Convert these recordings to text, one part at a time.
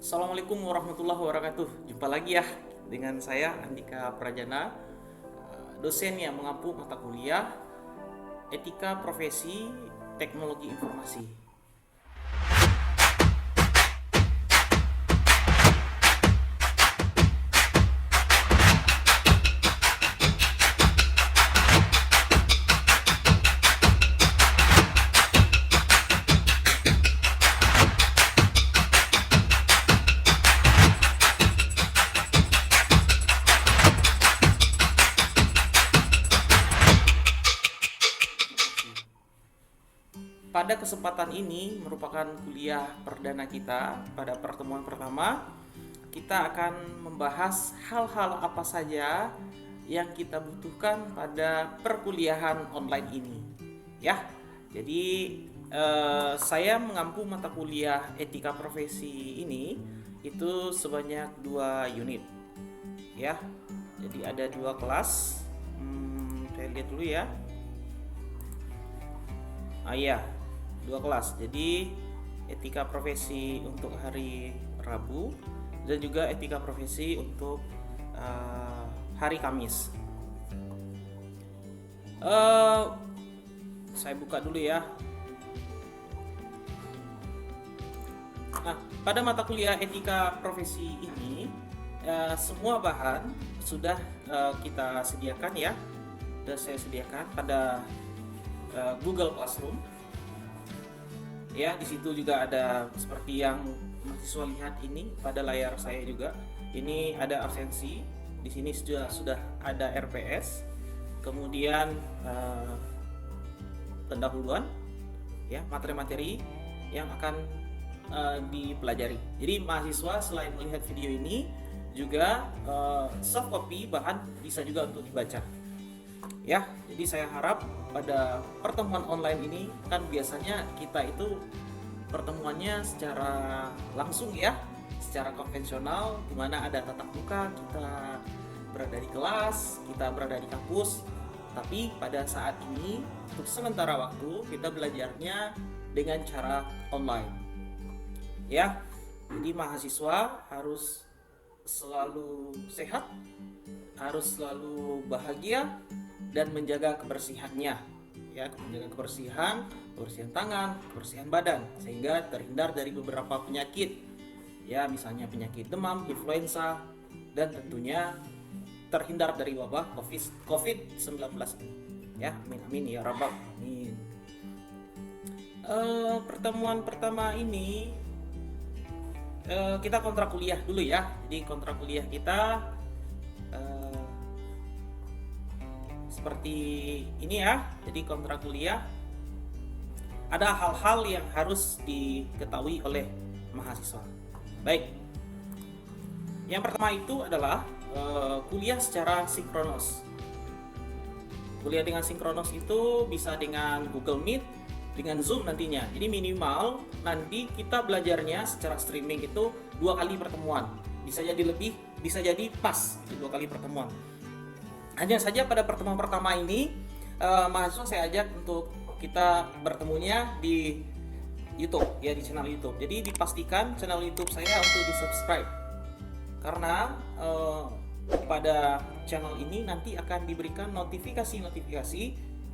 Assalamualaikum warahmatullahi wabarakatuh. Jumpa lagi ya dengan saya Andika Prajana, dosen yang mengampu mata kuliah Etika Profesi Teknologi Informasi. Pada kesempatan ini merupakan kuliah perdana kita. Pada pertemuan pertama, kita akan membahas hal-hal apa saja yang kita butuhkan pada perkuliahan online ini. Ya, jadi saya mengampu mata kuliah etika profesi ini itu sebanyak 2 unit. Ya, jadi ada 2 kelas. Saya lihat dulu ya. Iya, 2 kelas. Jadi etika profesi untuk hari Rabu dan juga etika profesi untuk hari Kamis. Saya buka dulu ya. Nah, pada mata kuliah etika profesi ini semua bahan sudah kita sediakan ya. Sudah saya sediakan pada Google Classroom. Ya, di situ juga ada seperti yang mahasiswa lihat ini pada layar saya juga. Ini ada absensi, di sini sudah ada RPS, kemudian pendahuluan, ya materi-materi yang akan dipelajari. Jadi mahasiswa selain melihat video ini juga soft copy bahan bisa juga untuk dibaca. Ya, jadi saya harap pada pertemuan online ini kan biasanya kita itu pertemuannya secara langsung ya, secara konvensional, di mana ada tatap muka, kita berada di kelas, kita berada di kampus. Tapi pada saat ini untuk sementara waktu kita belajarnya dengan cara online. Ya, jadi mahasiswa harus selalu sehat, harus selalu bahagia dan menjaga kebersihannya, ya, menjaga kebersihan tangan, kebersihan badan, sehingga terhindar dari beberapa penyakit, ya, misalnya penyakit demam, influenza, dan tentunya terhindar dari wabah COVID-19 ini, ya, amin amin ya rabbal alamin. Pertemuan pertama ini kita kontrak kuliah dulu ya. Jadi kontrak kuliah kita seperti ini ya. Jadi kontrak kuliah ada hal-hal yang harus diketahui oleh mahasiswa. Baik, yang pertama itu adalah kuliah secara sinkronos. Kuliah dengan sinkronos itu bisa dengan Google Meet, dengan Zoom nantinya. Jadi minimal nanti kita belajarnya secara streaming itu 2 kali pertemuan. Bisa jadi lebih, bisa jadi pas itu 2 kali pertemuan. Hanya saja pada pertemuan pertama ini mahasiswa saya ajak untuk kita bertemunya di YouTube, ya, di channel YouTube. Jadi dipastikan channel YouTube saya untuk di-subscribe. Karena pada channel ini nanti akan diberikan notifikasi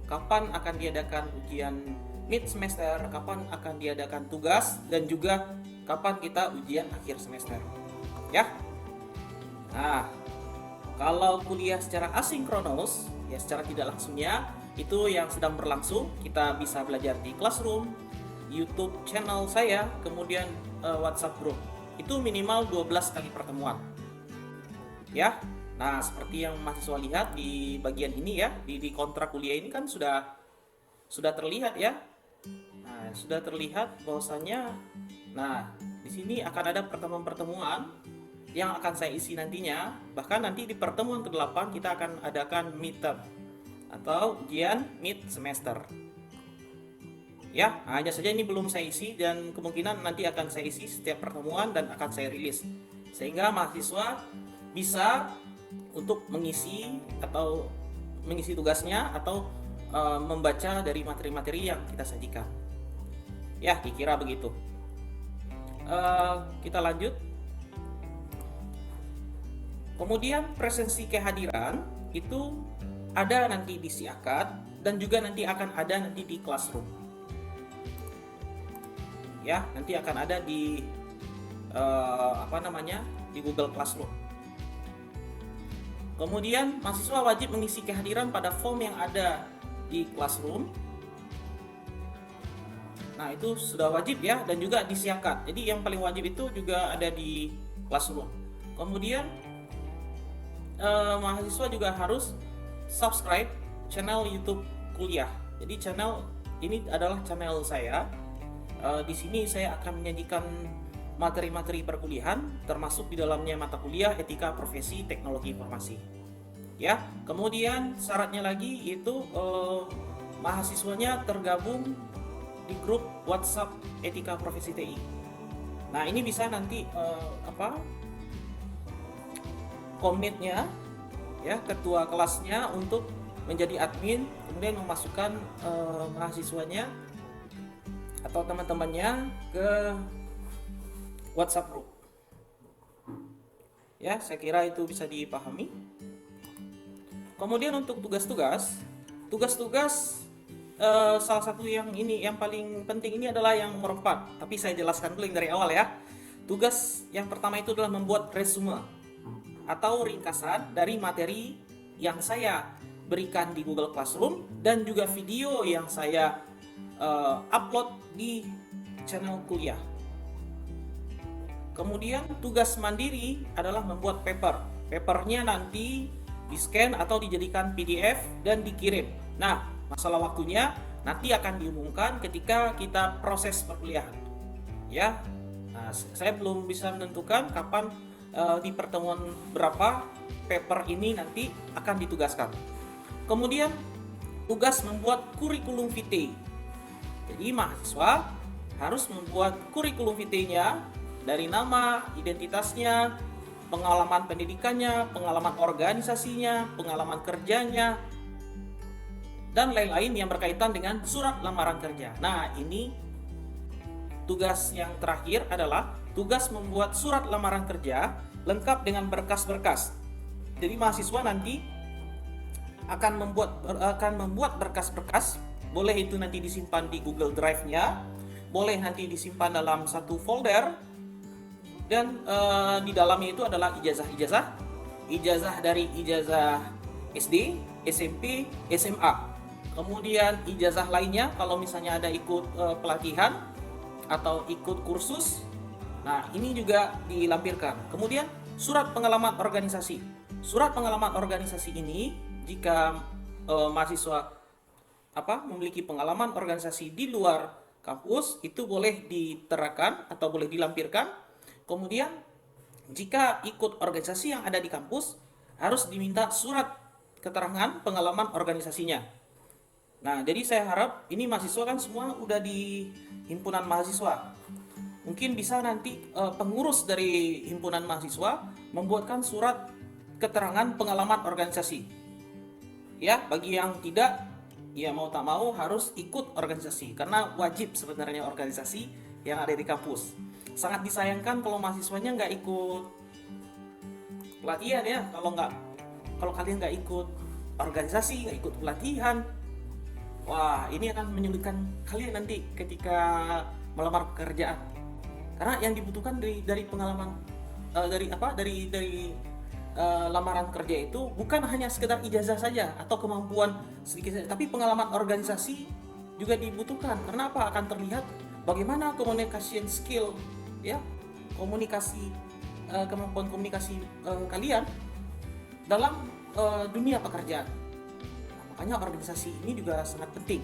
kapan akan diadakan ujian mid semester, kapan akan diadakan tugas, dan juga kapan kita ujian akhir semester. Ya. Nah, kalau kuliah secara asinkronos, ya secara tidak langsungnya, itu yang sedang berlangsung, kita bisa belajar di Classroom, YouTube channel saya, kemudian WhatsApp group. Itu minimal 12 kali pertemuan. Ya. Nah, seperti yang mahasiswa lihat di bagian ini ya, di kontrak kuliah ini kan sudah terlihat ya. Nah, sudah terlihat bahwasanya di sini akan ada pertemuan-pertemuan yang akan saya isi nantinya. Bahkan nanti di pertemuan ke-8 kita akan adakan midterm atau ujian mid semester. Ya, hanya saja ini belum saya isi dan kemungkinan nanti akan saya isi setiap pertemuan dan akan saya rilis. Sehingga mahasiswa bisa untuk mengisi tugasnya atau membaca dari materi-materi yang kita sajikan. Ya, dikira begitu. Kita lanjut. Kemudian presensi kehadiran itu ada nanti di Siakat dan juga nanti akan ada nanti di Classroom. Ya, nanti akan ada di di Google Classroom. Kemudian mahasiswa wajib mengisi kehadiran pada form yang ada di Classroom. Nah, itu sudah wajib ya, dan juga di Siakat. Jadi yang paling wajib itu juga ada di Classroom. Kemudian mahasiswa juga harus subscribe channel YouTube kuliah. Jadi channel ini adalah channel saya. Di sini saya akan menyajikan materi-materi perkuliahan, termasuk di dalamnya mata kuliah Etika Profesi Teknologi Informasi. Ya, kemudian syaratnya lagi itu mahasiswanya tergabung di grup WhatsApp Etika Profesi TI. Nah, ini bisa nanti komitnya ya ketua kelasnya untuk menjadi admin, kemudian memasukkan mahasiswanya atau teman-temannya ke WhatsApp group. Ya, saya kira itu bisa dipahami. Kemudian untuk tugas-tugas salah satu yang paling penting ini adalah yang nomor 4. Tapi saya jelaskan dulu yang dari awal ya. Tugas yang pertama itu adalah membuat resume atau ringkasan dari materi yang saya berikan di Google Classroom dan juga video yang saya upload di channel kuliah. Kemudian tugas mandiri adalah membuat paper. Papernya nanti di-scan atau dijadikan PDF dan dikirim. Nah, masalah waktunya nanti akan diumumkan ketika kita proses perkuliahan. Ya, nah, saya belum bisa menentukan kapan di pertemuan berapa paper ini nanti akan ditugaskan. Kemudian tugas membuat kurikulum vitae. Jadi mahasiswa harus membuat kurikulum vitae-nya dari nama, identitasnya, pengalaman pendidikannya, pengalaman organisasinya, pengalaman kerjanya, dan lain-lain yang berkaitan dengan surat lamaran kerja. Nah, ini tugas yang terakhir adalah tugas membuat surat lamaran kerja lengkap dengan berkas-berkas. Jadi mahasiswa nanti akan membuat berkas-berkas, boleh itu nanti disimpan di Google Drive-nya, boleh nanti disimpan dalam satu folder, dan di dalamnya itu adalah ijazah dari ijazah SD, SMP, SMA. Kemudian ijazah lainnya kalau misalnya ada ikut pelatihan atau ikut kursus. Nah, ini juga dilampirkan. Kemudian surat pengalaman organisasi. Surat pengalaman organisasi ini jika mahasiswa memiliki pengalaman organisasi di luar kampus itu boleh diterakan atau boleh dilampirkan. Kemudian jika ikut organisasi yang ada di kampus harus diminta surat keterangan pengalaman organisasinya. Nah, jadi saya harap ini mahasiswa kan semua udah di himpunan mahasiswa. Mungkin bisa nanti pengurus dari himpunan mahasiswa membuatkan surat keterangan pengalaman organisasi. Ya, bagi yang tidak, ya mau tak mau harus ikut organisasi karena wajib sebenarnya organisasi yang ada di kampus. Sangat disayangkan kalau mahasiswanya nggak ikut pelatihan ya. Kalau kalian nggak ikut organisasi, nggak ikut pelatihan, wah ini akan menyulitkan kalian nanti ketika melamar pekerjaan. Karena yang dibutuhkan dari pengalaman dari lamaran kerja itu bukan hanya sekedar ijazah saja atau kemampuan sedikit saja, tapi pengalaman organisasi juga dibutuhkan. Karena apa? Akan terlihat bagaimana communication skill, ya, kemampuan komunikasi kalian dalam dunia pekerjaan. Nah, makanya organisasi ini juga sangat penting,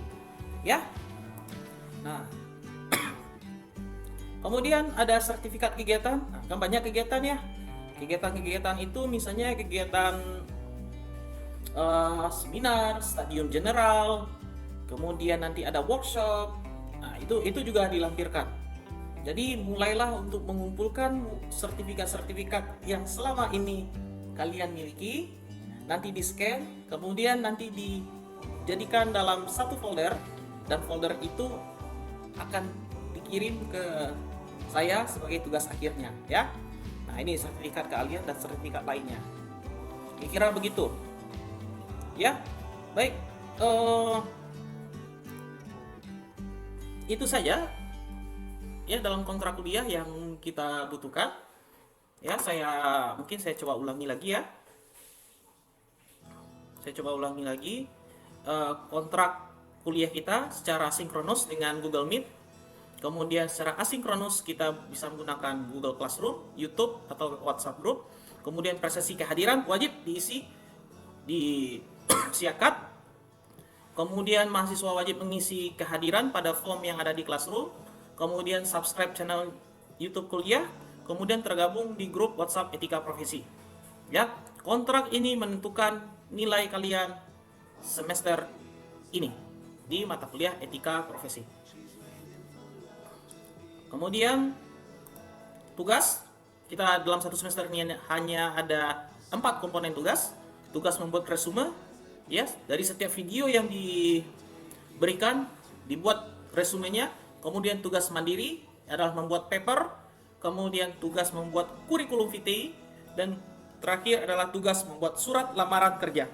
ya. Nah, kemudian ada sertifikat kegiatan. Nah, kan banyak kegiatan ya. Kegiatan-kegiatan itu misalnya kegiatan seminar, stadium general, kemudian nanti ada workshop. Nah, itu juga dilampirkan. Jadi mulailah untuk mengumpulkan sertifikat-sertifikat yang selama ini kalian miliki, nanti di-scan, kemudian nanti dijadikan dalam satu folder, dan folder itu akan dikirim ke saya sebagai tugas akhirnya, ya. Nah, ini sertifikat keahlian dan sertifikat lainnya. Kira-kira begitu. Ya, baik. Eh, itu saja ya dalam kontrak kuliah yang kita butuhkan. Ya, mungkin saya coba ulangi lagi ya. Saya coba ulangi lagi. Kontrak kuliah kita secara sinkronus dengan Google Meet. Kemudian secara asinkronus kita bisa menggunakan Google Classroom, YouTube, atau WhatsApp Group. Kemudian presesi kehadiran wajib diisi di Siakat. Kemudian mahasiswa wajib mengisi kehadiran pada form yang ada di Classroom. Kemudian subscribe channel YouTube kuliah. Kemudian tergabung di grup WhatsApp Etika Profesi. Ya, kontrak ini menentukan nilai kalian semester ini di mata kuliah Etika Profesi. Kemudian tugas, kita dalam satu semester ini hanya ada 4 komponen tugas. Tugas membuat resume, ya, dari setiap video yang diberikan dibuat resumenya. Kemudian tugas mandiri adalah membuat paper. Kemudian tugas membuat kurikulum vitae, dan terakhir adalah tugas membuat surat lamaran kerja.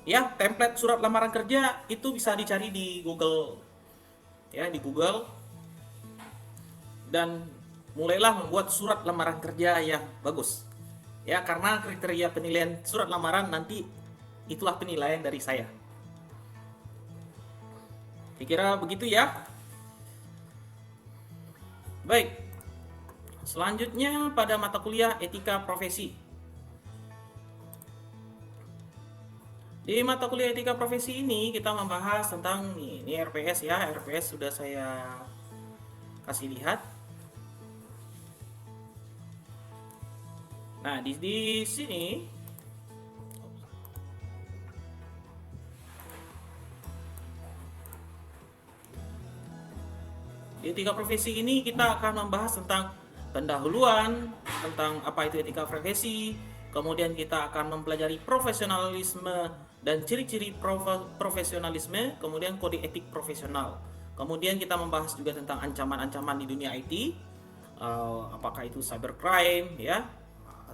Ya, template surat lamaran kerja itu bisa dicari di Google, ya, di Google. Dan mulailah membuat surat lamaran kerja yang bagus. Ya, karena kriteria penilaian surat lamaran nanti itulah penilaian dari saya. Kira-kira begitu ya. Baik. Selanjutnya pada mata kuliah Etika Profesi. Di mata kuliah Etika Profesi ini kita membahas tentang ini RPS ya. RPS sudah saya kasih lihat. Nah, di sini di etika profesi ini kita akan membahas tentang pendahuluan, tentang apa itu etika profesi, kemudian kita akan mempelajari profesionalisme dan ciri-ciri profesionalisme, kemudian kode etik profesional. Kemudian kita membahas juga tentang ancaman-ancaman di dunia IT, apakah itu cybercrime ya,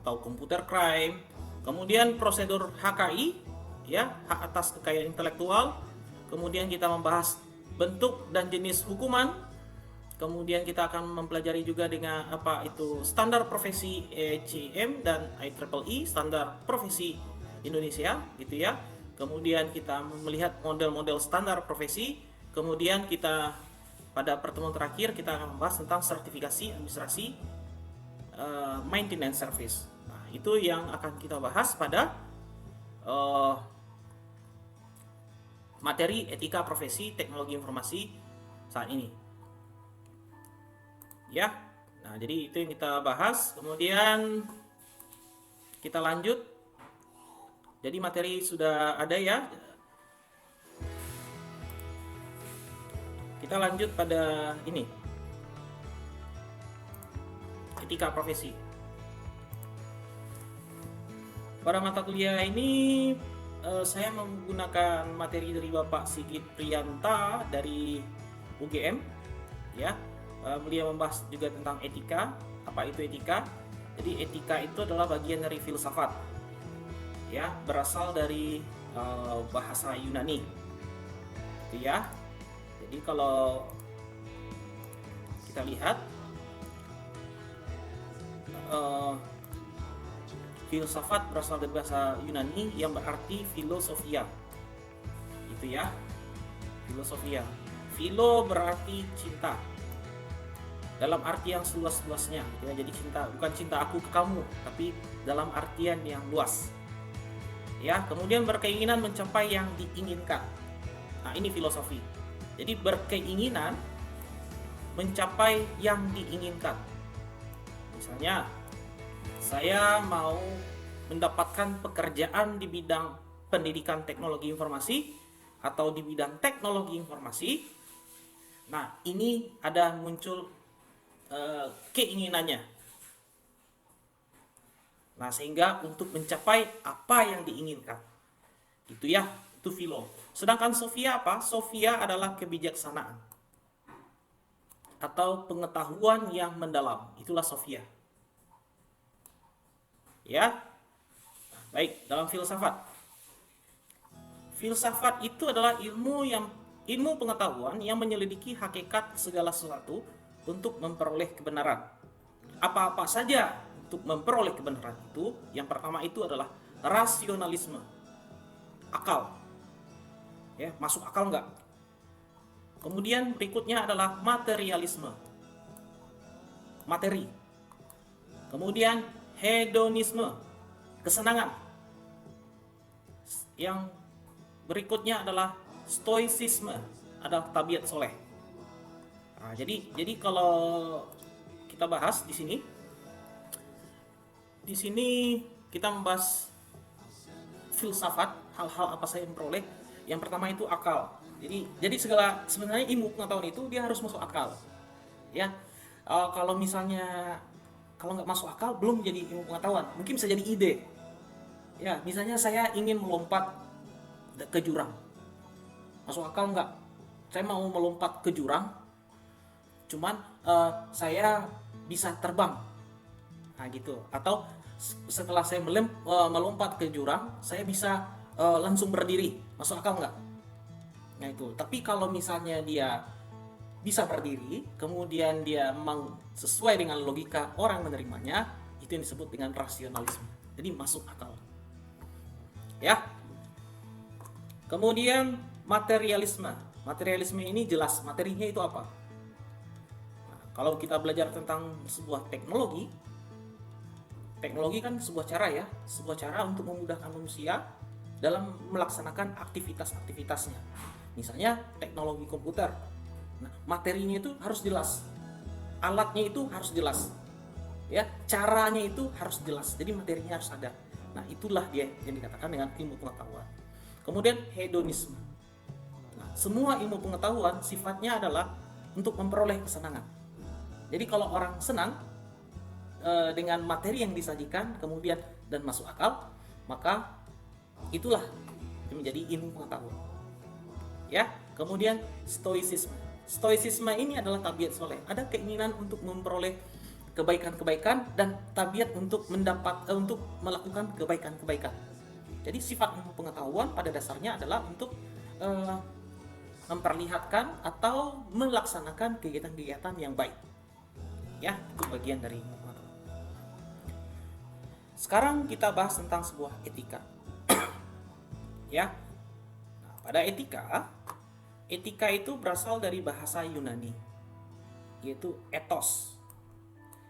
atau computer crime. Kemudian prosedur HKI ya, hak atas kekayaan intelektual. Kemudian kita membahas bentuk dan jenis hukuman. Kemudian kita akan mempelajari juga dengan apa itu standar profesi ECM dan IEEE, standar profesi Indonesia gitu ya. Kemudian kita melihat model-model standar profesi. Kemudian kita pada pertemuan terakhir kita akan membahas tentang sertifikasi administrasi maintenance service. Nah, itu yang akan kita bahas pada materi etika profesi teknologi informasi saat ini. Ya. Nah, jadi itu yang kita bahas. Kemudian kita lanjut. Jadi materi sudah ada ya. Kita lanjut pada ini. Etika profesi. Pada mata kuliah ini saya menggunakan materi dari Bapak Sigit Priyanta dari UGM ya. Beliau membahas juga tentang etika. Apa itu etika? Jadi etika itu adalah bagian dari filsafat ya, berasal dari bahasa Yunani gitu ya. Jadi kalau kita lihat filsafat berasal dari bahasa Yunani yang berarti filosofia, gitu ya. Filosofia, philo berarti cinta dalam arti yang seluas-luasnya, gitu ya. Jadi cinta bukan cinta aku ke kamu, tapi dalam artian yang luas. Ya, kemudian berkeinginan mencapai yang diinginkan. Nah, ini filosofi. Jadi berkeinginan mencapai yang diinginkan. Misalnya, saya mau mendapatkan pekerjaan di bidang pendidikan teknologi informasi atau di bidang teknologi informasi. Nah, ini ada muncul keinginannya. Nah, sehingga untuk mencapai apa yang diinginkan. Gitu ya, itu philo. Sedangkan sofia apa? Sofia adalah kebijaksanaan atau pengetahuan yang mendalam. Itulah sofia. Ya. Baik, dalam filsafat. Filsafat itu adalah ilmu pengetahuan yang menyelidiki hakikat segala sesuatu untuk memperoleh kebenaran. Apa-apa saja untuk memperoleh kebenaran itu, yang pertama itu adalah rasionalisme, akal. Ya, masuk akal nggak? Kemudian berikutnya adalah materialisme, materi. Kemudian hedonisme, kesenangan. Yang berikutnya adalah stoicisme, adalah tabiat soleh. Nah, jadi kalau kita bahas di sini kita membahas filsafat, hal-hal apa saja yang memperoleh. Yang pertama itu akal. Jadi segala sebenarnya ilmu pengetahuan itu dia harus masuk akal. Ya, kalau misalnya kalau nggak masuk akal belum jadi ilmu pengetahuan, mungkin bisa jadi ide. Ya, misalnya saya ingin melompat ke jurang, masuk akal nggak? Saya mau melompat ke jurang, cuman saya bisa terbang, nah gitu. Atau setelah saya melompat ke jurang, saya bisa langsung berdiri, masuk akal nggak? Nah itu. Tapi kalau misalnya dia bisa berdiri, kemudian dia memang sesuai dengan logika orang menerimanya, itu yang disebut dengan rasionalisme. Jadi masuk akal. Ya. Kemudian materialisme. Materialisme ini jelas materinya itu apa? Nah, kalau kita belajar tentang sebuah teknologi kan sebuah cara ya, sebuah cara untuk memudahkan manusia dalam melaksanakan aktivitas-aktivitasnya. Misalnya teknologi komputer. Nah, materinya itu harus jelas. Alatnya itu harus jelas. Ya, caranya itu harus jelas. Jadi materinya harus ada. Nah, itulah dia yang dikatakan dengan ilmu pengetahuan. Kemudian hedonisme. Nah, semua ilmu pengetahuan sifatnya adalah untuk memperoleh kesenangan. Jadi kalau orang senang dengan materi yang disajikan kemudian dan masuk akal, maka itulah yang menjadi ilmu pengetahuan. Ya, kemudian stoicisme. Stoicisme ini adalah tabiat soleh. Ada keinginan untuk memperoleh kebaikan-kebaikan dan tabiat untuk melakukan kebaikan-kebaikan. Jadi sifat ilmu pengetahuan pada dasarnya adalah untuk memperlihatkan atau melaksanakan kegiatan-kegiatan yang baik. Ya, itu bagian dari ilmu pengetahuan. Sekarang kita bahas tentang sebuah etika. Ya. Nah, pada etika itu berasal dari bahasa Yunani, yaitu ethos,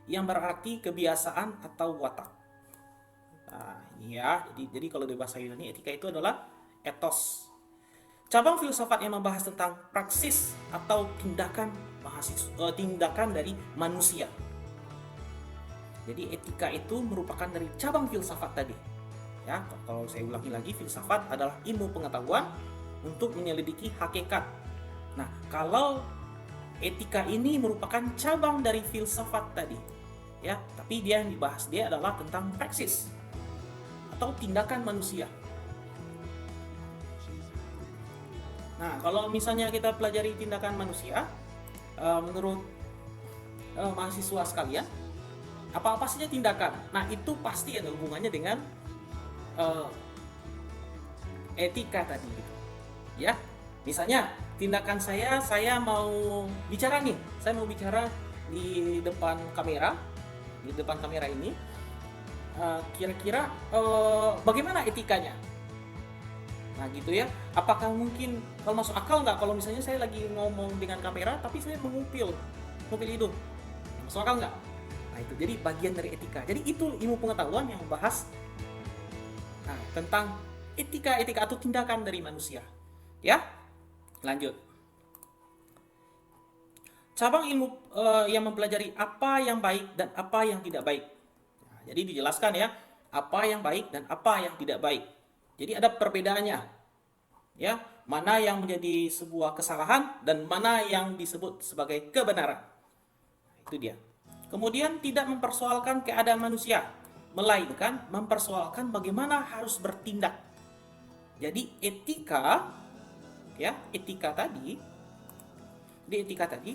yang berarti kebiasaan atau watak. Nah, ya, jadi kalau di bahasa Yunani etika itu adalah ethos. Cabang filsafat yang membahas tentang praksis atau tindakan dari manusia. Jadi etika itu merupakan dari cabang filsafat tadi. Ya, kalau saya ulangi lagi, filsafat adalah ilmu pengetahuan untuk menyelidiki hakikat. Nah, kalau etika ini merupakan cabang dari filsafat tadi. Ya, tapi dia yang dibahas dia adalah tentang praksis atau tindakan manusia. Nah, kalau misalnya kita pelajari tindakan manusia, menurut mahasiswa sekalian, apa-apa saja tindakan. Nah, itu pasti ada hubungannya dengan etika tadi. Ya, misalnya tindakan saya mau bicara nih, saya mau bicara di depan kamera ini. Kira-kira bagaimana etikanya? Nah gitu ya, apakah mungkin kalau masuk akal nggak kalau misalnya saya lagi ngomong dengan kamera tapi saya mengupil hidung, masuk akal nggak? Nah itu jadi bagian dari etika. Jadi itu ilmu pengetahuan yang membahas tentang etika atau tindakan dari manusia. Ya, lanjut. Cabang ilmu yang mempelajari apa yang baik dan apa yang tidak baik. Nah, jadi dijelaskan ya, apa yang baik dan apa yang tidak baik. Jadi ada perbedaannya. Ya, mana yang menjadi sebuah kesalahan dan mana yang disebut sebagai kebenaran. Nah, itu dia. Kemudian tidak mempersoalkan keadaan manusia, melainkan mempersoalkan bagaimana harus bertindak. Jadi etika tadi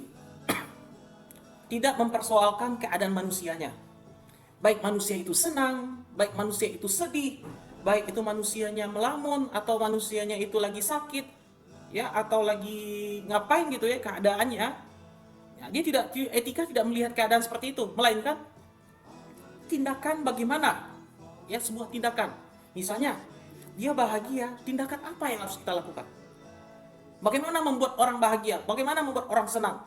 tidak mempersoalkan keadaan manusianya. Baik manusia itu senang, baik manusia itu sedih, baik itu manusianya melamun atau manusianya itu lagi sakit, ya, atau lagi ngapain gitu ya keadaannya, ya, etika tidak melihat keadaan seperti itu, melainkan tindakan bagaimana, ya, sebuah tindakan. Misalnya dia bahagia, tindakan apa yang harus kita lakukan? Bagaimana membuat orang bahagia? Bagaimana membuat orang senang?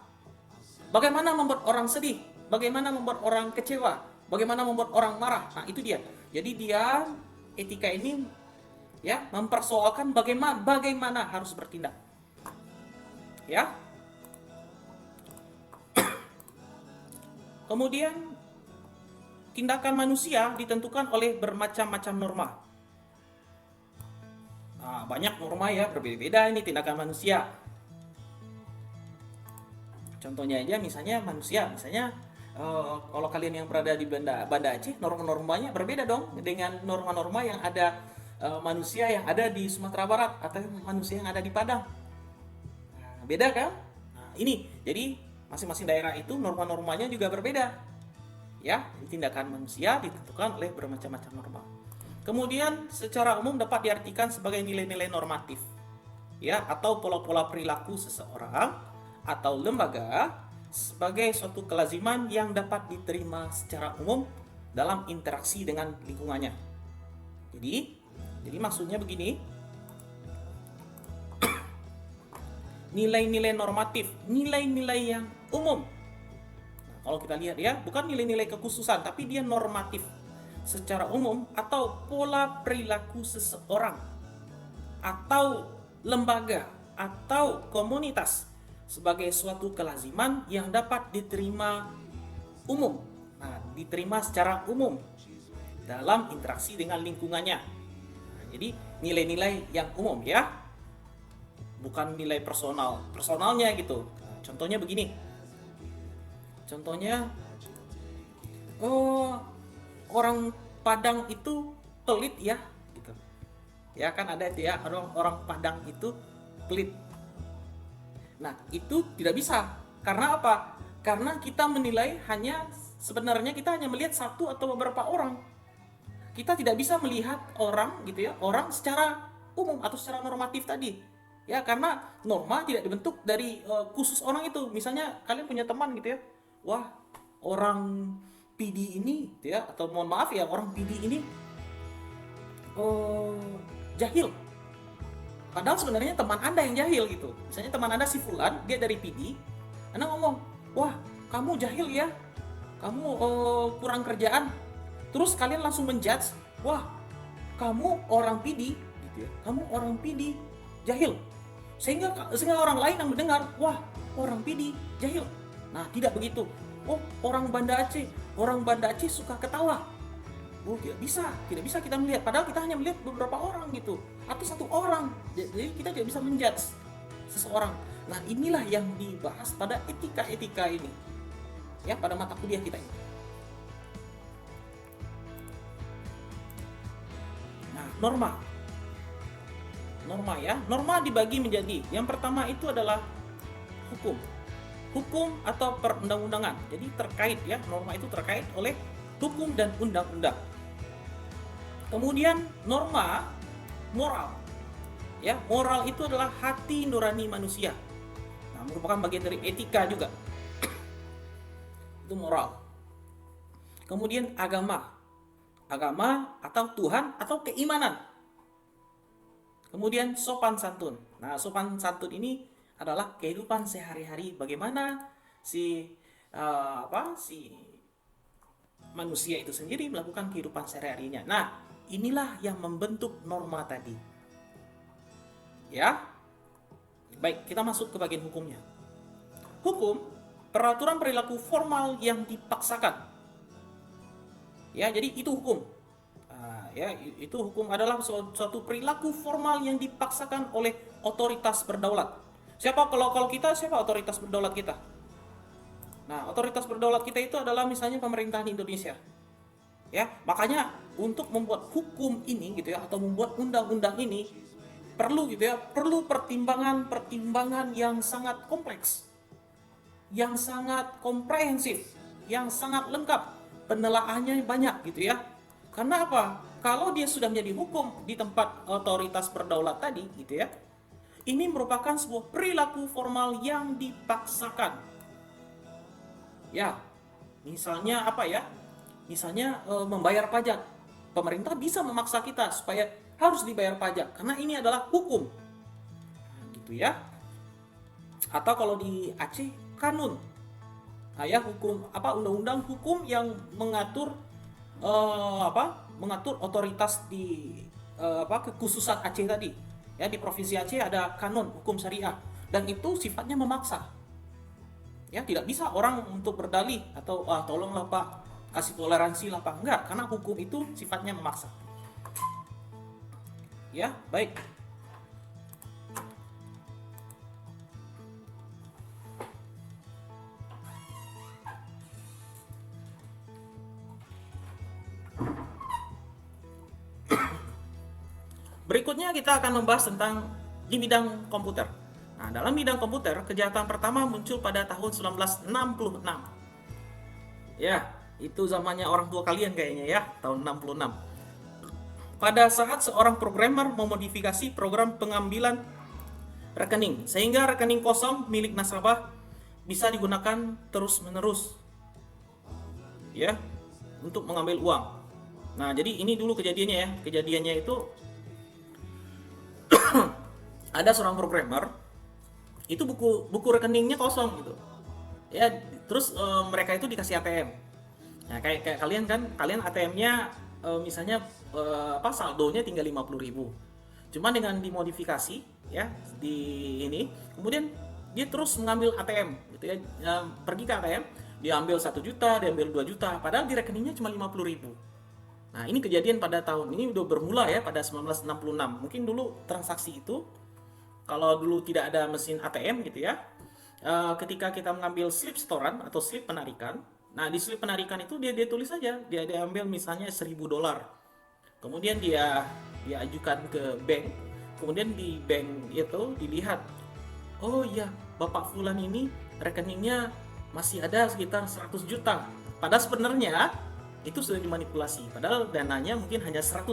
Bagaimana membuat orang sedih? Bagaimana membuat orang kecewa? Bagaimana membuat orang marah? Nah, itu dia. Jadi dia etika ini, ya, mempersoalkan bagaimana harus bertindak. Ya. Kemudian tindakan manusia ditentukan oleh bermacam-macam norma. Nah, banyak norma ya, berbeda-beda ini tindakan manusia. Contohnya aja misalnya kalau kalian yang berada di Banda Aceh, norma-normanya berbeda dong dengan norma-norma yang ada manusia yang ada di Sumatera Barat atau manusia yang ada di Padang. Nah, beda kan? Nah, ini jadi masing-masing daerah itu norma-normanya juga berbeda. Ya, tindakan manusia ditentukan oleh bermacam-macam norma. Kemudian secara umum dapat diartikan sebagai nilai-nilai normatif, ya, atau pola-pola perilaku seseorang atau lembaga sebagai suatu kelaziman yang dapat diterima secara umum dalam interaksi dengan lingkungannya. Jadi maksudnya begini, nilai-nilai normatif, nilai-nilai yang umum. Nah, kalau kita lihat ya, bukan nilai-nilai kekhususan, tapi dia normatif secara umum atau pola perilaku seseorang atau lembaga atau komunitas sebagai suatu kelaziman yang dapat diterima umum. Nah, diterima secara umum dalam interaksi dengan lingkungannya. Nah, jadi nilai-nilai yang umum ya, bukan nilai personalnya gitu. Nah, contohnya begini. Contohnya orang Padang itu pelit ya gitu. Ya kan ada itu ya, orang Padang itu pelit. Nah, itu tidak bisa. Karena apa? Karena kita menilai sebenarnya kita hanya melihat satu atau beberapa orang. Kita tidak bisa melihat orang gitu ya, orang secara umum atau secara normatif tadi. Ya, karena norma tidak dibentuk dari khusus orang itu. Misalnya kalian punya teman gitu ya. Wah, orang PD ini gitu ya, atau mohon maaf ya, orang PD ini jahil. Padahal sebenarnya teman Anda yang jahil gitu. Misalnya teman Anda si Fulan, dia dari PD, Anda ngomong, wah kamu jahil ya, kamu kurang kerjaan. Terus kalian langsung menjudge, wah kamu orang PD, gitu ya, kamu orang PD jahil. Sehingga orang lain yang mendengar, wah orang PD jahil. Nah, tidak begitu. Oh, orang Banda Aceh suka ketawa. Oh, tidak bisa kita melihat. Padahal kita hanya melihat beberapa orang gitu, atau satu orang. Jadi kita tidak bisa menjudge seseorang. Nah, inilah yang dibahas pada etika ini, ya, pada mata kuliah kita ini. Nah, norma ya, norma dibagi menjadi, yang pertama itu adalah hukum atau perundang-undangan. Jadi terkait ya, norma itu terkait oleh hukum dan undang-undang. Kemudian norma moral. Ya, moral itu adalah hati nurani manusia. Nah, merupakan bagian dari etika juga. Itu moral. Kemudian agama atau Tuhan atau keimanan. Kemudian sopan santun. Nah, sopan santun ini adalah kehidupan sehari-hari, bagaimana si manusia itu sendiri melakukan kehidupan sehari-harinya. Nah, inilah yang membentuk norma tadi. Ya. Baik, kita masuk ke bagian hukumnya. Hukum, peraturan perilaku formal yang dipaksakan. Ya, jadi itu hukum. Ya, itu hukum adalah suatu perilaku formal yang dipaksakan oleh otoritas berdaulat. Siapa otoritas berdaulat kita? Nah, otoritas berdaulat kita itu adalah misalnya pemerintahan Indonesia. Ya, makanya untuk membuat hukum ini gitu ya, atau membuat undang-undang ini perlu pertimbangan yang sangat kompleks, yang sangat komprehensif, yang sangat lengkap, penelaahnya banyak gitu ya. Karena apa? kalau dia sudah menjadi hukum di tempat otoritas berdaulat tadi, gitu ya, ini merupakan sebuah perilaku formal yang dipaksakan. Ya, misalnya apa ya? Misalnya membayar pajak. Pemerintah bisa memaksa kita supaya harus dibayar pajak karena ini adalah hukum. Nah, gitu ya. Atau kalau di Aceh kanun. Nah, ya hukum apa undang-undang hukum yang mengatur mengatur otoritas di kekhususan Aceh tadi. Ya, di Provinsi Aceh ada kanun hukum syariah dan itu sifatnya memaksa. Ya, tidak bisa orang untuk berdalih atau tolonglah Pak, kasih toleransi lah Pak. Enggak, karena hukum itu sifatnya memaksa. Ya, baik. Berikutnya kita akan membahas tentang di bidang komputer. Nah, dalam bidang komputer, kejahatan pertama muncul pada tahun 1966. Ya, itu zamannya orang tua kalian kayaknya ya, tahun 66. Pada saat seorang programmer memodifikasi program pengambilan rekening, sehingga rekening kosong milik nasabah bisa digunakan terus-menerus. Ya, untuk mengambil uang. Nah, jadi ini dulu kejadiannya ya. Kejadiannya itu ada seorang programmer itu buku rekeningnya kosong gitu ya, terus mereka itu dikasih ATM. Nah, kayak kalian kan, kalian ATM-nya misalnya saldonya tinggal 50.000, cuma dengan dimodifikasi ya di ini, kemudian dia terus mengambil ATM gitu ya, pergi ke ATM, dia ambil 1 juta, dia ambil 2 juta, padahal di rekeningnya cuma 50.000. Nah, ini kejadian pada tahun ini udah bermula ya pada 1966. Mungkin dulu transaksi itu kalau dulu tidak ada mesin ATM gitu ya, ketika kita mengambil slip setoran atau slip penarikan, nah di slip penarikan itu dia tulis saja, dia ambil misalnya $1.000, kemudian dia ajukan ke bank, kemudian di bank itu dilihat, oh iya Bapak Fulan ini rekeningnya masih ada sekitar 100 juta, padahal sebenarnya itu sudah dimanipulasi, padahal dananya mungkin hanya $100,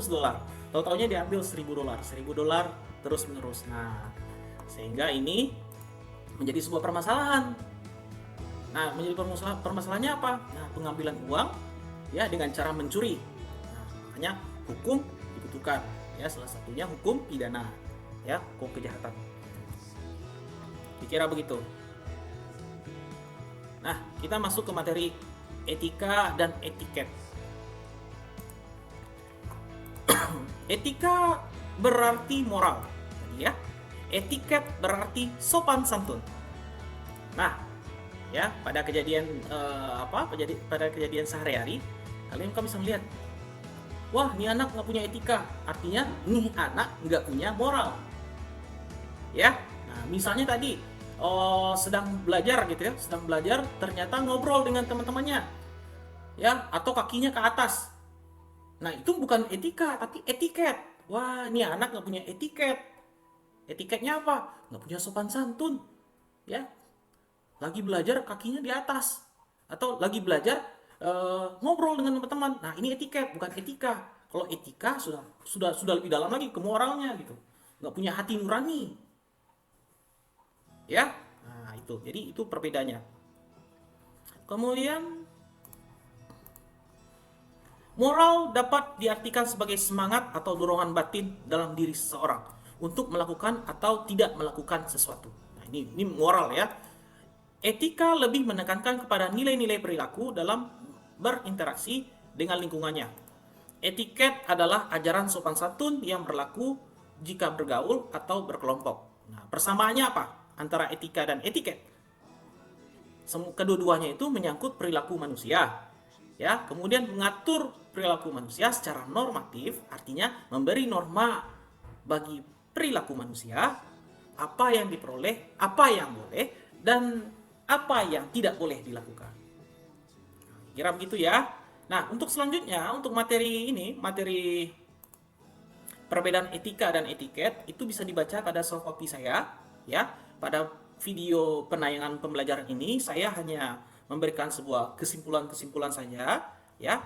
tahu-taunya diambil $1.000 terus menerus. Nah, sehingga ini menjadi sebuah permasalahan. Nah, menjadi permasalahannya apa? Nah, pengambilan uang ya dengan cara mencuri. Nah, makanya hukum dibutuhkan ya, salah satunya hukum pidana ya, hukum kejahatan. Dikira begitu. Nah, kita masuk ke materi etika dan etiket. Etika berarti moral, ya. Etiket berarti sopan santun. Nah, ya pada kejadian pada kejadian sehari-hari, kalian kan bisa melihat, wah, ini anak nggak punya etika, artinya nih anak nggak punya moral. Ya, nah misalnya tadi sedang belajar gitu ya, ternyata ngobrol dengan teman-temannya, ya, atau kakinya ke atas. Nah, itu bukan etika, tapi etiket. Wah, ini anak nggak punya etiket. Etiketnya apa? Nggak punya sopan santun. Ya, lagi belajar kakinya di atas. Atau lagi belajar ngobrol dengan teman-teman. Nah, ini etiket, bukan etika. Kalau etika sudah lebih dalam lagi ke moralnya gitu. Nggak punya hati nurani. Ya, nah itu. Jadi itu perbedaannya. Kemudian moral dapat diartikan sebagai semangat atau dorongan batin dalam diri seseorang untuk melakukan atau tidak melakukan sesuatu. Nah, ini moral ya. Etika lebih menekankan kepada nilai-nilai perilaku dalam berinteraksi dengan lingkungannya. Etiket adalah ajaran sopan santun yang berlaku jika bergaul atau berkelompok. Nah, persamaannya apa antara etika dan etiket? Kedua-duanya itu menyangkut perilaku manusia. Ya, kemudian mengatur perilaku manusia secara normatif, artinya memberi norma bagi perilaku manusia, apa yang diperoleh, apa yang boleh, dan apa yang tidak boleh dilakukan. Kira begitu ya. Nah, untuk selanjutnya, untuk materi ini, materi perbedaan etika dan etiket, itu bisa dibaca pada soft copy saya. Ya, pada video penayangan pembelajaran ini, saya hanya memberikan sebuah kesimpulan-kesimpulan saja. Ya,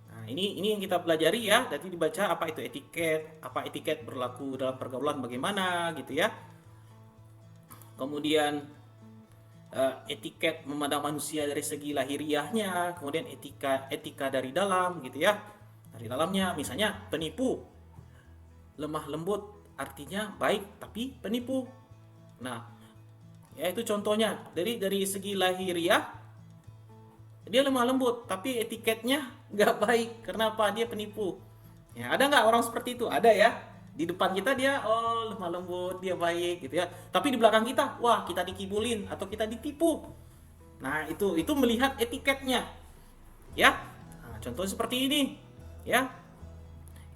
nah ini ini yang kita pelajari ya. Nanti dibaca apa itu etiket, apa etiket berlaku dalam pergaulan bagaimana gitu ya. Kemudian etiket memandang manusia dari segi lahiriahnya, kemudian etika dari dalam gitu ya. Dari dalamnya misalnya penipu, lemah lembut artinya baik tapi penipu. Nah, ya itu contohnya. Dari segi lahiriah dia lemah lembut tapi etiketnya nggak baik. Kenapa? Dia penipu. Ya, ada nggak orang seperti itu? Ada ya. Di depan kita dia lemah lembut, dia baik gitu ya. Tapi di belakang kita, wah kita dikibulin atau kita ditipu. Nah, itu melihat etiketnya. Ya. Nah, contohnya seperti ini. Ya.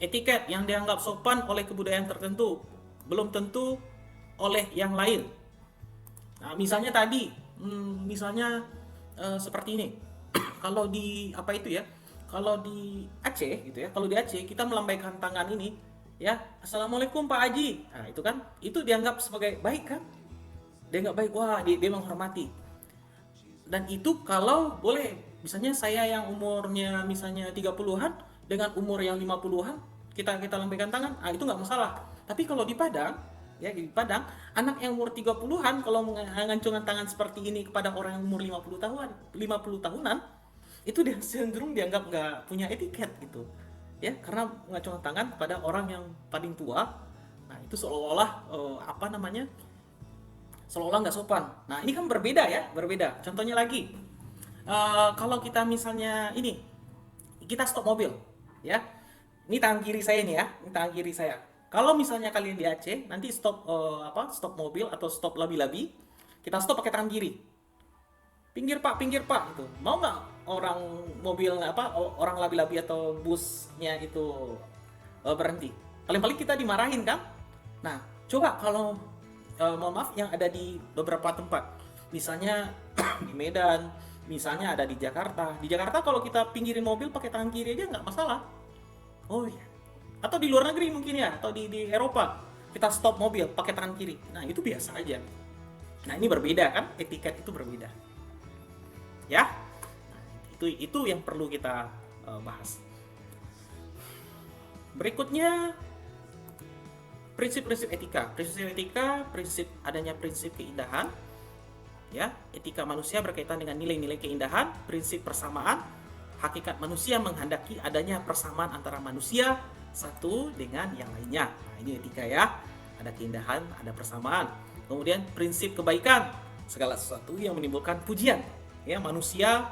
Etiket yang dianggap sopan oleh kebudayaan tertentu belum tentu oleh yang lain. Nah, misalnya tadi, seperti ini. Kalau di apa itu ya? Kalau di Aceh gitu ya. Kalau di Aceh kita melambaikan tangan ini, ya, Assalamualaikum Pak Haji. Nah, itu kan, itu dianggap sebagai baik kan? Dianggap baik, wah dia menghormati. Dan itu kalau boleh, misalnya saya yang umurnya misalnya 30-an dengan umur yang 50-an, kita lambaikan tangan, itu nggak masalah. Tapi kalau di Padang, ya di Padang, anak yang umur 30-an kalau mengancungkan tangan seperti ini kepada orang yang umur 50 tahunan, itu dia cenderung dianggap nggak punya etiket gitu. Ya, karena mengacungkan tangan pada orang yang paling tua. Nah, itu seolah-olah seolah-olah nggak sopan. Nah, ini kan berbeda ya, berbeda. Contohnya lagi, kalau kita misalnya ini, kita stop mobil, ya. Ini tangan kiri saya nih ya, ini tangan kiri saya. Kalau misalnya kalian di Aceh, nanti stop mobil atau stop labi-labi, kita stop pakai tangan kiri. Pinggir pak gitu. Mau nggak orang mobil orang labi-labi atau busnya itu berhenti? Paling-paling kita dimarahin kan? Nah, coba kalau mohon maaf yang ada di beberapa tempat, misalnya di Medan, misalnya ada di Jakarta. Di Jakarta kalau kita pinggirin mobil pakai tangan kiri aja nggak masalah. Oh iya. Atau di luar negeri mungkin ya, atau di Eropa kita stop mobil pakai tangan kiri. Nah, itu biasa aja. Nah, ini berbeda kan? Etiket itu berbeda. Ya, nah, itu yang perlu kita bahas. Berikutnya prinsip-prinsip etika. Prinsip adanya prinsip keindahan. Ya, etika manusia berkaitan dengan nilai-nilai keindahan, prinsip persamaan. Hakikat manusia menghendaki adanya persamaan antara manusia satu dengan yang lainnya. Nah, ini etika ya. Ada keindahan, ada persamaan. Kemudian prinsip kebaikan, segala sesuatu yang menimbulkan pujian. Ya, manusia,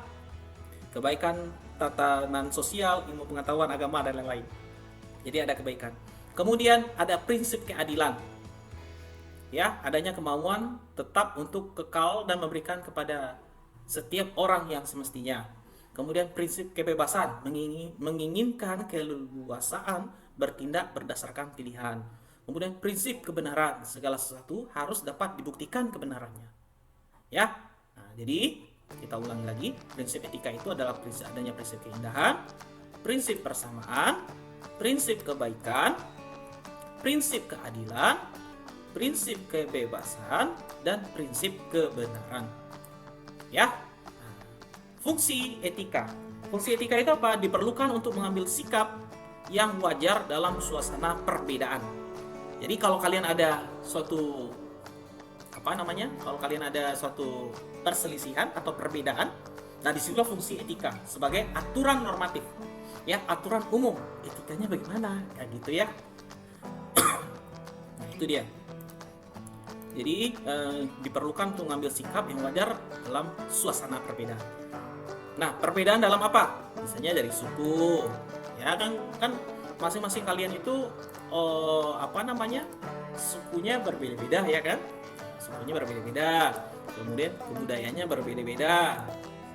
kebaikan, tatanan sosial, ilmu pengetahuan, agama, dan lain-lain. Jadi ada kebaikan. Kemudian ada prinsip keadilan. Ya, adanya kemauan tetap untuk kekal dan memberikan kepada setiap orang yang semestinya. Kemudian prinsip kebebasan, menginginkan keleluasaan bertindak berdasarkan pilihan. Kemudian prinsip kebenaran, segala sesuatu harus dapat dibuktikan kebenarannya. Ya, nah, jadi kita ulangi lagi, prinsip etika itu adalah adanya prinsip keindahan, prinsip persamaan, prinsip kebaikan, prinsip keadilan, prinsip kebebasan, dan prinsip kebenaran. Ya, fungsi etika. Fungsi etika itu apa? Diperlukan untuk mengambil sikap yang wajar dalam suasana perbedaan. Jadi kalau kalian ada suatu kalau kalian ada suatu perselisihan atau perbedaan, nah disitulah fungsi etika sebagai aturan normatif, ya, aturan umum. Etikanya bagaimana? Kayak gitu ya. Nah, itu dia. Jadi diperlukan untuk mengambil sikap yang wajar dalam suasana perbedaan. Nah, perbedaan dalam apa? Misalnya dari suku, ya kan masing-masing kalian itu sukunya berbeda-beda ya kan? Sukunya berbeda-beda. Kemudian kebudayaannya berbeda-beda.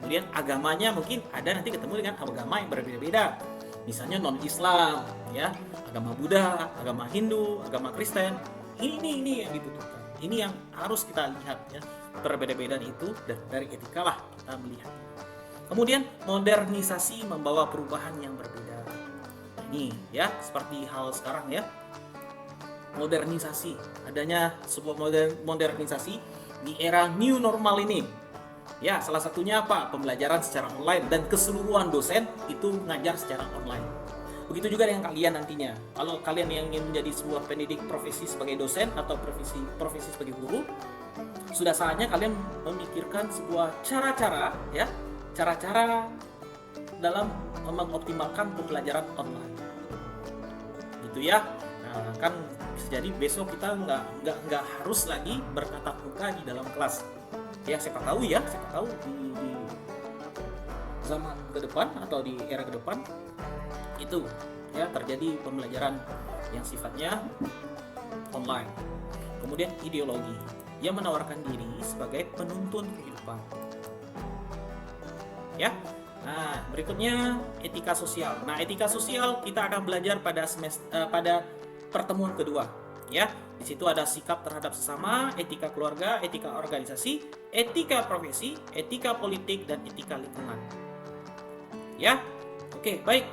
Kemudian agamanya mungkin ada nanti ketemu dengan agama yang berbeda-beda. Misalnya non-Islam, ya, agama Buddha, agama Hindu, agama Kristen. Ini yang dibutuhkan. Ini yang harus kita lihat ya. Perbedaan itu dari etika lah kita melihat. Kemudian modernisasi membawa perubahan yang berbeda. Ini ya seperti hal sekarang ya. Modernisasi, adanya sebuah modernisasi di era new normal ini. Ya, salah satunya apa? Pembelajaran secara online, dan keseluruhan dosen itu ngajar secara online. Begitu juga dengan kalian nantinya. Kalau kalian yang ingin menjadi sebuah pendidik profesi sebagai dosen atau profesi sebagai guru, sudah saatnya kalian memikirkan sebuah cara-cara ya, cara-cara dalam mengoptimalkan pembelajaran online. Gitu ya. Nah, kan bisa jadi besok kita nggak harus lagi bertatap muka di dalam kelas. Ya siapa tahu di zaman ke depan atau di era ke depan itu ya terjadi pembelajaran yang sifatnya online. Kemudian ideologi yang menawarkan diri sebagai penuntun kehidupan. Ya. Nah, berikutnya etika sosial. Nah, etika sosial kita akan belajar pada pertemuan kedua. Ya, di situ ada sikap terhadap sesama, etika keluarga, etika organisasi, etika profesi, etika politik, dan etika lingkungan. Ya, oke, baik.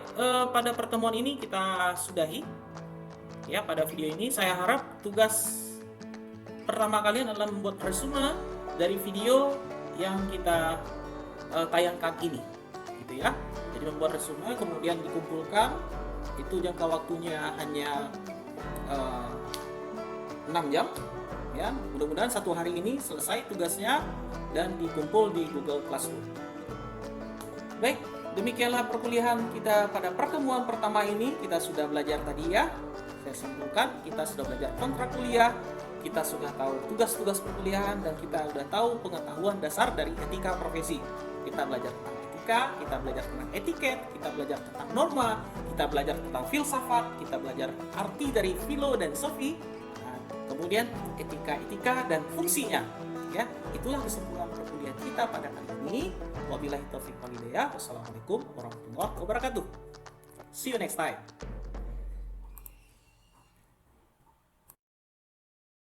Pada pertemuan ini kita sudahi. Ya, pada video ini saya harap tugas pertama kalian adalah membuat resume dari video yang kita tayangkan ini, gitu ya. Jadi membuat resume kemudian dikumpulkan. Itu jangka waktunya hanya 6 jam ya. Mudah-mudahan satu hari ini selesai tugasnya dan dikumpul di Google Classroom. Baik, demikianlah perkuliahan kita pada pertemuan pertama ini. Kita sudah belajar tadi ya. Saya simpulkan, kita sudah belajar kontrak kuliah, kita sudah tahu tugas-tugas perkuliahan, dan kita sudah tahu pengetahuan dasar dari etika profesi. Kita belajar tentang etika, kita belajar tentang etiket, kita belajar tentang norma, kita belajar tentang filsafat, kita belajar arti dari filo dan sofi. Kemudian etika dan fungsinya, ya. Itulah kesimpulan perkuliahan kita pada kali ini. Wabillahi taufiq wal hidayah. Wassalamualaikum warahmatullahi wabarakatuh. See you next time.